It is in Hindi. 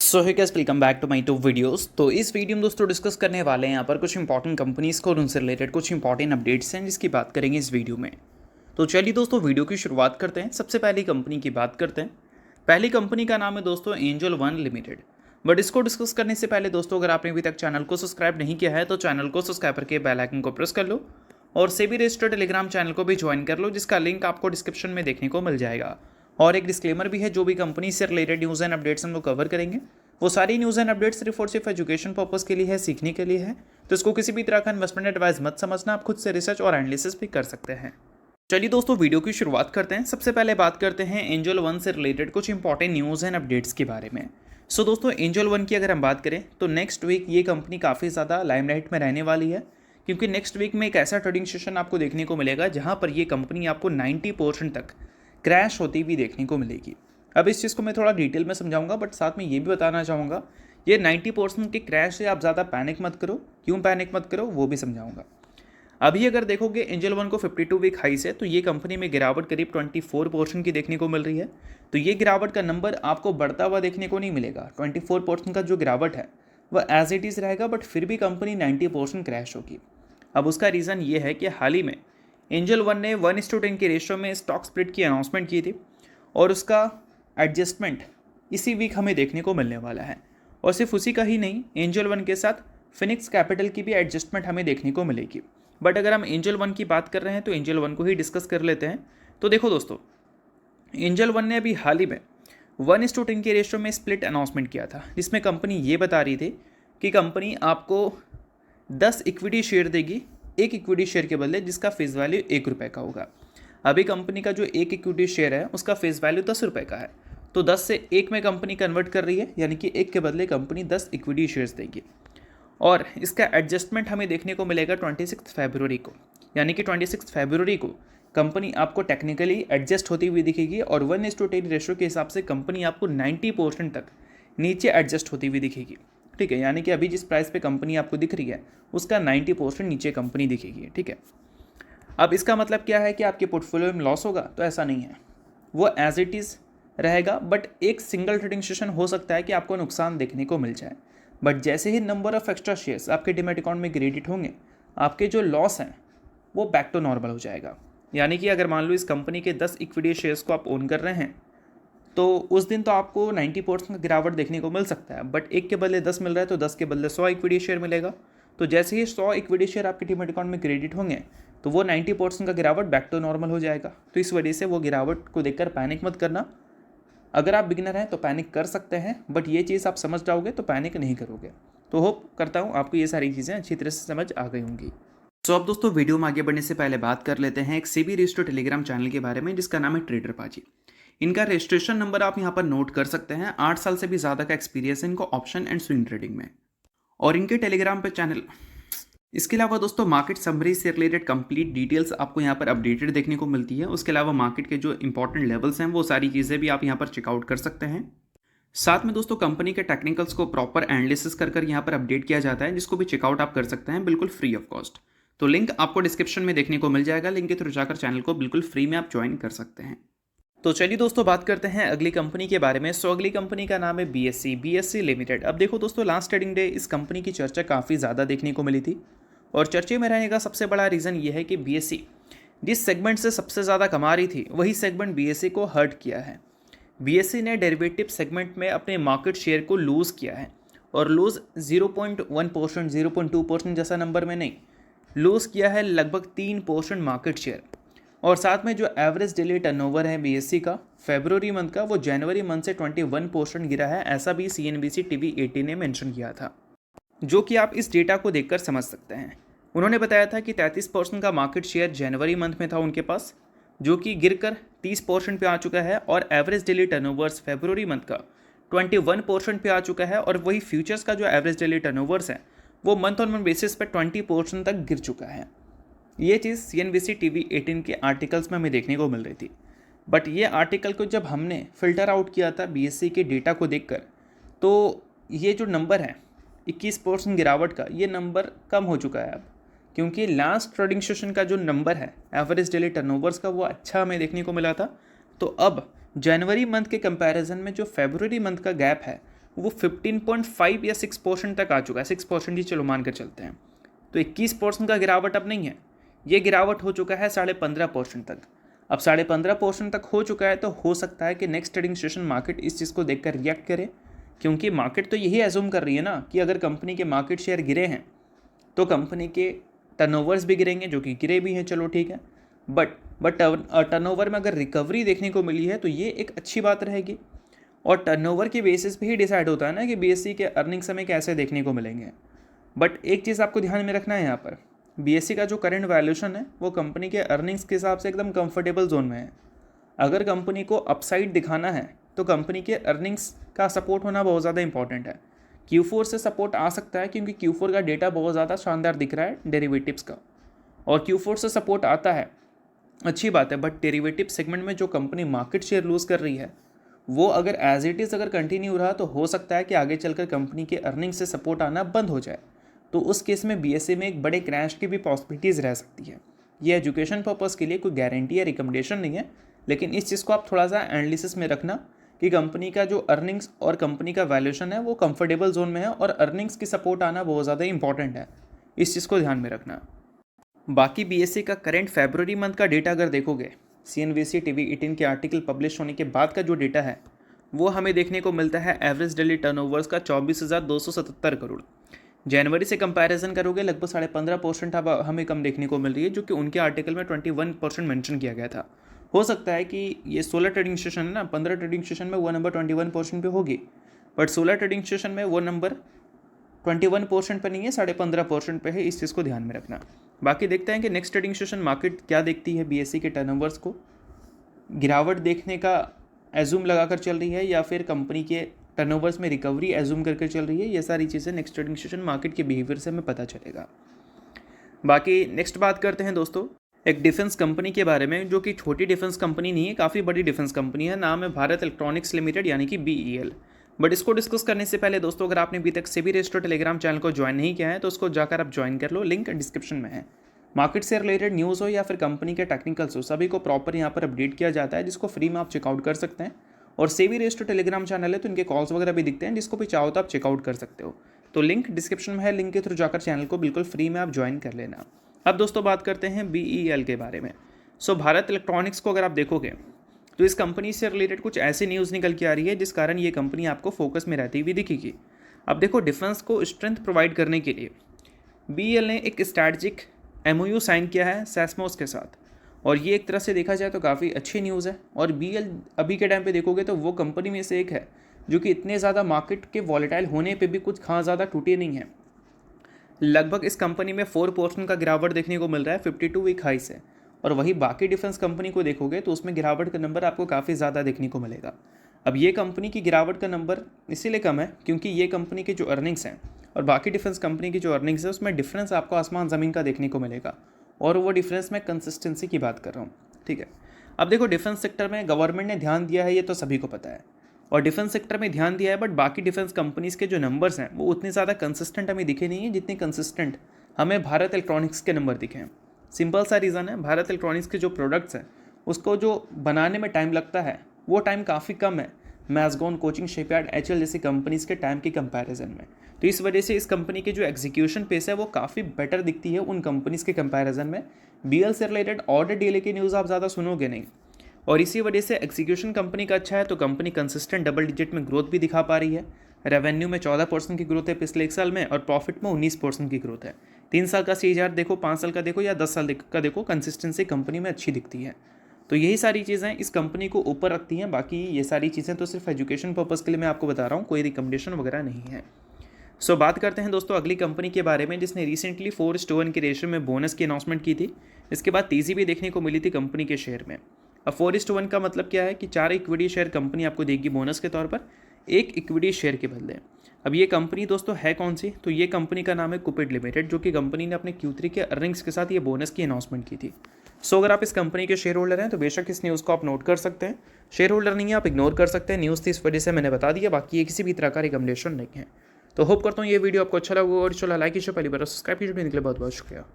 So hi guys, welcome back to my two videos. तो इस वीडियो में दोस्तों डिस्कस करने वाले हैं यहाँ पर कुछ इंपॉर्टेंट कंपनीज को और उनसे रिलेटेड कुछ इंपॉर्टेंट अपडेट्स हैं जिसकी बात करेंगे इस वीडियो में। तो चलिए दोस्तों वीडियो की शुरुआत करते हैं। सबसे पहली कंपनी की बात करते हैं। पहली कंपनी का नाम है दोस्तों एंजल वन लिमिटेड। बट इसको डिस्कस करने से पहले दोस्तों, अगर आपने अभी तक चैनल को सब्सक्राइब नहीं किया है तो चैनल को सब्सक्राइब करके बेल आइकन को प्रेस कर लो और सेबी रजिस्टर्ड टेलीग्राम चैनल को भी ज्वाइन कर लो, जिसका लिंक आपको डिस्क्रिप्शन में देखने को मिल जाएगा। और एक डिस्क्लेमर भी है, जो भी कंपनी से रिलेटेड न्यूज़ एंड अपडेट्स हम लोग कवर करेंगे वो सारी न्यूज़ एंड अपडेट्स सिर्फ और सिर्फ एजुकेशन पर्पस के लिए है, सीखने के लिए है। तो इसको किसी भी तरह का इन्वेस्टमेंट एडवाइस मत समझना, आप खुद से रिसर्च और एनालिसिस भी कर सकते हैं। चलिए दोस्तों वीडियो की शुरुआत करते हैं। सबसे पहले बात करते हैं एंजल वन से रिलेटेड कुछ इंपॉर्टेंट न्यूज़ एंड अपडेट्स के बारे में। सो दोस्तों एंजल वन की अगर हम बात करें तो नेक्स्ट वीक ये कंपनी काफ़ी ज़्यादा लाइमलाइट में रहने वाली है, क्योंकि नेक्स्ट वीक में एक ऐसा ट्रेडिंग सेशन आपको देखने को मिलेगा जहाँ पर ये कंपनी आपको 90% तक क्रैश होती हुई देखने को मिलेगी। अब इस चीज़ को मैं थोड़ा डिटेल में समझाऊंगा, बट साथ में ये भी बताना चाहूँगा ये 90% के क्रैश से आप ज़्यादा पैनिक मत करो। क्यों पैनिक मत करो वो भी समझाऊंगा। अभी अगर देखोगे एंजल वन को 52 वीक हाई से, तो ये कंपनी में गिरावट करीब 24% की देखने को मिल रही है। तो ये गिरावट का नंबर आपको बढ़ता हुआ देखने को नहीं मिलेगा। 24% का जो गिरावट है वह एज इट इज़ रहेगा, बट फिर भी कंपनी 90% क्रैश होगी। अब उसका रीज़न ये है कि हाल ही में एंजल वन ने 1:10 के रेशो में स्टॉक स्प्लिट की अनाउंसमेंट की थी और उसका एडजस्टमेंट इसी वीक हमें देखने को मिलने वाला है। और सिर्फ उसी का ही नहीं, एंजल वन के साथ फिनिक्स कैपिटल की भी एडजस्टमेंट हमें देखने को मिलेगी। बट अगर हम एंजल वन की बात कर रहे हैं तो एंजल वन को ही डिस्कस कर लेते हैं। तो देखो दोस्तों, एंजल वन ने अभी हाल ही में 1:10 के रेशो में स्प्लिट अनाउंसमेंट किया था, जिसमें कंपनी ये बता रही थी कि कंपनी आपको 10 इक्विटी शेयर देगी, एक इक्विटी शेयर के बदले, जिसका फेस वैल्यू ₹1 का होगा। अभी कंपनी का जो एक इक्विटी शेयर है उसका फेस वैल्यू ₹10 का है, तो 10 से 1 में कंपनी कन्वर्ट कर रही है, यानी कि 1 के बदले कंपनी 10 इक्विटी शेयर्स देगी। और इसका एडजस्टमेंट हमें देखने को मिलेगा 26 फरवरी को, यानी कि 26 फरवरी को कंपनी आपको टेक्निकली एडजस्ट होती हुई दिखेगी और 1:10 रेशो के हिसाब से कंपनी आपको 90% तक नीचे एडजस्ट होती हुई दिखेगी। ठीक है, यानी कि अभी जिस प्राइस पे कंपनी आपको दिख रही है उसका 90% नीचे कंपनी दिखेगी। ठीक है, अब इसका मतलब क्या है कि आपके पोर्टफोलियो में लॉस होगा? तो ऐसा नहीं है, वो एज इट इज़ रहेगा। बट एक सिंगल ट्रेडिंग सेशन हो सकता है कि आपको नुकसान देखने को मिल जाए, बट जैसे ही नंबर ऑफ एक्स्ट्रा शेयर्स आपके डीमैट अकाउंट में क्रेडिट होंगे, आपके जो लॉस हैं वो बैक टू नॉर्मल हो जाएगा। यानी कि अगर मान लो इस कंपनी के 10 इक्विटी शेयर्स को आप ओन कर रहे हैं तो उस दिन तो आपको 90% का गिरावट देखने को मिल सकता है, बट 1 के बदले 10 मिल रहा है तो 10 के बदले 100 इक्विटी शेयर मिलेगा। तो जैसे ही 100 इक्विटी शेयर आपके डीमैट अकाउंट में क्रेडिट होंगे तो वो 90% का गिरावट बैक टू नॉर्मल हो जाएगा। तो इस वजह से वो गिरावट को देखकर पैनिक मत करना। अगर आप बिगिनर हैं तो पैनिक कर सकते हैं, बट ये चीज़ आप समझ जाओगे तो पैनिक नहीं करोगे। तो होप करता हूँ आपको ये सारी चीज़ें अच्छी तरह से समझ आ गई होंगी। तो अब दोस्तों वीडियो में आगे बढ़ने से पहले बात कर लेते हैं एक सेबी रजिस्टर्ड टेलीग्राम चैनल के बारे में, जिसका नाम है ट्रेडर पाजी। इनका रजिस्ट्रेशन नंबर आप यहाँ पर नोट कर सकते हैं। 8 साल से भी ज़्यादा का एक्सपीरियंस है इनको ऑप्शन एंड स्विंग ट्रेडिंग में। और इनके टेलीग्राम पे चैनल, इसके अलावा दोस्तों मार्केट समरी से रिलेटेड कंप्लीट डिटेल्स आपको यहाँ पर अपडेटेड देखने को मिलती है। उसके अलावा मार्केट के जो इंपॉर्टेंट लेवल्स हैं वो सारी चीज़ें भी आप यहाँ पर चेकआउट कर सकते हैं। साथ में दोस्तों कंपनी के टेक्निकल्स को प्रॉपर एनालिसिस कर यहाँ पर अपडेट किया जाता है, जिसको भी चेकआउट आप कर सकते हैं बिल्कुल फ्री ऑफ कॉस्ट। तो लिंक आपको डिस्क्रिप्शन में देखने को मिल जाएगा, लिंक के थ्रू जाकर चैनल को बिल्कुल फ्री में आप ज्वाइन कर सकते हैं। तो चलिए दोस्तों बात करते हैं अगली कंपनी के बारे में। सो अगली कंपनी का नाम है बीएससी लिमिटेड। अब देखो दोस्तों, लास्ट ट्रेडिंग डे इस कंपनी की चर्चा काफ़ी ज़्यादा देखने को मिली थी और चर्चे में रहने का सबसे बड़ा रीज़न ये है कि बीएससी जिस सेगमेंट से सबसे ज़्यादा कमा रही थी वही सेगमेंट बीएससी को हर्ट किया है। बीएससी ने डेरिवेटिव सेगमेंट में अपने मार्केट शेयर को लूज़ किया है, और लूज़ 0.1%, 0.2% जैसा नंबर में नहीं, लूज़ किया है लगभग 3% मार्केट शेयर। और साथ में जो एवरेज डेली टर्नओवर है बीएससी का फरवरी मंथ का, वो जनवरी मंथ से 21% गिरा है, ऐसा भी CNBC TV 18 ने मेंशन किया था, जो कि आप इस डेटा को देखकर समझ सकते हैं। उन्होंने बताया था कि 33% का मार्केट शेयर जनवरी मंथ में था उनके पास, जो कि गिरकर 30% पे आ चुका है, और एवरेज डेली टर्नओवर्स फरवरी मंथ का 21% पे आ चुका है, और वही फ्यूचर्स का जो एवरेज डेली टर्नओवर्स है वो मंथ ऑन मंथ बेसिस पे 20% तक गिर चुका है। ये चीज़ CNBC TV 18 के आर्टिकल्स में हमें देखने को मिल रही थी। बट ये आर्टिकल को जब हमने फ़िल्टर आउट किया था बीएससी के डेटा को देखकर, तो ये जो नंबर है 21% गिरावट का, ये नंबर कम हो चुका है अब, क्योंकि लास्ट ट्रेडिंग सेशन का जो नंबर है एवरेज डेली टर्नओवर्स का वो अच्छा हमें देखने को मिला था। तो अब जनवरी मंथ के कंपैरिजन में जो फरवरी मंथ का गैप है वो 15.5 या 6% तक आ चुका है। 6% ही चलो मान कर चलते हैं। तो 21% का गिरावट अब नहीं है, ये गिरावट हो चुका है 15.5% तक। अब 15.5% तक हो चुका है, तो हो सकता है कि नेक्स्ट ट्रेडिंग सेशन मार्केट इस चीज़ को देखकर रिएक्ट करे, क्योंकि मार्केट तो यही एज्यूम कर रही है ना कि अगर कंपनी के मार्केट शेयर गिरे हैं तो कंपनी के टर्नओवर्स भी गिरेंगे, जो कि गिरे भी हैं, चलो ठीक है। बट टर्नओवर में अगर रिकवरी देखने को मिली है तो ये एक अच्छी बात रहेगी। और टर्नओवर के बेसिस पे ही डिसाइड होता है ना कि बीएससी के अर्निंग्स हमें कैसे देखने को मिलेंगे। बट एक चीज़ आपको ध्यान में रखना है, यहाँ पर बीएससी का जो करंट वैल्यूएशन है वो कंपनी के अर्निंग्स के हिसाब से एकदम कंफर्टेबल जोन में है। अगर कंपनी को अपसाइड दिखाना है तो कंपनी के अर्निंग्स का सपोर्ट होना बहुत ज़्यादा इंपॉर्टेंट है। Q4 से सपोर्ट आ सकता है, क्योंकि Q4 का डेटा बहुत ज़्यादा शानदार दिख रहा है डेरिवेटिव्स का, और Q4 से सपोर्ट आता है, अच्छी बात है। बट डेरिवेटिव सेगमेंट में जो कंपनी मार्केट शेयर लूज़ कर रही है वो अगर एज इट इज़ अगर कंटिन्यू रहा तो हो सकता है कि आगे चलकर कंपनी के अर्निंग से सपोर्ट आना बंद हो जाए। तो उस केस में बीएससी में एक बड़े क्रैश की भी पॉसिबिलिटीज़ रह सकती है। ये एजुकेशन पर्पज़ के लिए कोई गारंटी या रिकमेंडेशन नहीं है, लेकिन इस चीज़ को आप थोड़ा सा एनालिसिस में रखना कि कंपनी का जो अर्निंग्स और कंपनी का वैल्यूएशन है वो कंफर्टेबल जोन में है, और अर्निंग्स की सपोर्ट आना बहुत ज़्यादा इंपॉर्टेंट है, इस चीज़ को ध्यान में रखना। बाकी बीएससी का करंट फरवरी मंथ का डेटा अगर देखोगे, CNBC TV18 के आर्टिकल पब्लिश होने के बाद का जो डेटा है वो हमें देखने को मिलता है एवरेज डेली टर्नओवर्स का 24,277 करोड़। जनवरी से कंपैरिजन करोगे लगभग 15.5% अब हमें कम देखने को मिल रही है, जो कि उनके आर्टिकल में 21% मेंशन किया गया था। हो सकता है कि ये 16 ट्रेडिंग सेशन है ना, 15 ट्रेडिंग सेशन में वो नंबर 21% पे होगी, बट 16 ट्रेडिंग सेशन में वो नंबर 21% पे नहीं है, 15.5% पे है, इस चीज़ को ध्यान में रखना। बाकी देखते हैं कि नेक्स्ट ट्रेडिंग सेशन मार्केट क्या देखती है, बीएससी के टर्नओवर्स को गिरावट देखने का एज्यूम लगाकर चल रही है या फिर कंपनी के टर्नओवर्स में रिकवरी एज्यूम करके चल रही है। ये सारी चीज़ें नेक्स्ट ट्रेडिंग सेशन मार्केट के बिहेवियर से हमें पता चलेगा। बाकी नेक्स्ट बात करते हैं दोस्तों एक डिफेंस कंपनी के बारे में, जो कि छोटी डिफेंस कंपनी नहीं है, काफ़ी बड़ी डिफेंस कंपनी है। नाम है भारत इलेक्ट्रॉनिक्स लिमिटेड, यानी कि BEL। बट इसको डिस्कस करने से पहले दोस्तों, अगर आपने अभी तक सेबी रजिस्टर्ड टेलीग्राम चैनल को ज्वाइन नहीं किया है तो उसको जाकर आप ज्वाइन कर लो, लिंक डिस्क्रिप्शन में है। मार्केट से रिलेटेड न्यूज़ हो या फिर कंपनी के टेक्निकल्स हो, सभी को प्रॉपर यहाँ पर अपडेट किया जाता है, जिसको फ्री में आप चेकआउट कर सकते हैं। और सेबी रजिस्टर्ड टेलीग्राम चैनल है तो इनके कॉल्स वगैरह भी दिखते हैं, जिसको भी चाहो तो आप चेकआउट कर सकते हो। तो लिंक डिस्क्रिप्शन में है, लिंक के थ्रू जाकर चैनल को बिल्कुल फ्री में आप ज्वाइन कर लेना। अब दोस्तों बात करते हैं BEL के बारे में। भारत इलेक्ट्रॉनिक्स को अगर आप देखोगे तो इस कंपनी से रिलेटेड कुछ ऐसी न्यूज़ निकल के आ रही है जिस कारण ये कंपनी आपको फोकस में रहती हुई दिखेगी। अब देखो, डिफेंस को स्ट्रेंथ प्रोवाइड करने के लिए BEL ने एक स्ट्रैटेजिक MOU साइन किया है सेस्मोस के साथ, और ये एक तरह से देखा जाए तो काफ़ी अच्छी न्यूज़ है। और BEL अभी के टाइम पे देखोगे तो वो कंपनी में से एक है जो कि इतने ज़्यादा मार्केट के वॉलेटाइल होने पे भी कुछ खास ज़्यादा टूटे नहीं है। लगभग इस कंपनी में 4% का गिरावट देखने को मिल रहा है 52 वीक हाई से, और वही बाकी डिफेंस कंपनी को देखोगे तो उसमें गिरावट का नंबर आपको काफ़ी ज़्यादा देखने को मिलेगा। अब ये कंपनी की गिरावट का नंबर इसीलिए कम है क्योंकि ये कंपनी के जो अर्निंग्स हैं और बाकी डिफेंस कंपनी की जो अर्निंग्स है उसमें डिफरेंस आपको आसमान ज़मीन का देखने को मिलेगा, और वो डिफरेंस मैं कंसिस्टेंसी की बात कर रहा हूँ, ठीक है। अब देखो, डिफेंस सेक्टर में गवर्नमेंट ने ध्यान दिया है, ये तो सभी को पता है, और डिफेंस सेक्टर में ध्यान दिया है, बट बाकी डिफेंस कंपनीज़ के जो नंबर्स हैं वो उतने ज़्यादा कंसिस्टेंट हमें दिखे नहीं हैं जितने कंसिस्टेंट हमें भारत इलेक्ट्रॉनिक्स के नंबर दिखे हैं। सिंपल सा रीज़न है, भारत इलेक्ट्रॉनिक्स के जो प्रोडक्ट्स हैं उसको जो बनाने में टाइम लगता है वो टाइम काफ़ी कम है मैसगॉन, कोचिंग शिपयार्ड, HL जैसी कंपनीज़ के टाइम की कंपैरिजन में। तो इस वजह से इस कंपनी की जो एग्जीक्यूशन पेस है वो काफ़ी बेटर दिखती है उन कंपनीज़ के कंपैरिजन में। BEL से रिलेटेड ऑर्डर डिले की न्यूज़ आप ज़्यादा सुनोगे नहीं, और इसी वजह से एग्जीक्यूशन कंपनी का अच्छा है, तो कंपनी कंसिस्टेंट डबल डिजिट में ग्रोथ भी दिखा पा रही है। रेवेन्यू में 14% की ग्रोथ है पिछले 1 साल में, और प्रॉफिट में 19% की ग्रोथ है। 3 साल का CAGR देखो, 5 साल का देखो या 10 साल का देखो, कंसिस्टेंसी कंपनी में अच्छी दिखती है। तो यही सारी चीज़ें इस कंपनी को ऊपर रखती हैं। बाकी ये सारी चीज़ें तो सिर्फ एजुकेशन पर्पज़ के लिए मैं आपको बता रहा हूँ, कोई रिकमेंडेशन वगैरह नहीं है। बात करते हैं दोस्तों अगली कंपनी के बारे में जिसने रिसेंटली 4:1 की रेशियो में बोनस की अनाउंसमेंट की थी। इसके बाद तेज़ी भी देखने को मिली थी कंपनी के शेयर में। अब 4:1 का मतलब क्या है कि 4 इक्विटी शेयर कंपनी आपको देगी बोनस के तौर पर, 1 इक्विटी शेयर के बदले। अब ये कंपनी दोस्तों है कौन सी, तो ये कंपनी का नाम है कुपिड लिमिटेड, जो कि कंपनी ने अपने Q3 के अर्निंग्स के साथ ये बोनस की अनाउंसमेंट की थी। अगर आप इस कंपनी के शेयर होल्डर हैं तो बेशक इस न्यूज़ को आप नोट कर सकते हैं। शेयर होल्डर नहीं है आप इग्नोर कर सकते हैं, न्यूज़ थी इस वजह से मैंने बता दिया, बाकी ये किसी भी तरह का रिकमेंडेशन नहीं है। तो होप करता हूँ ये वीडियो आपको अच्छा लगा, और चलो लाइक कीजिए, पहली बार सब्सक्राइब कीजिए, बहुत बहुत शुक्रिया।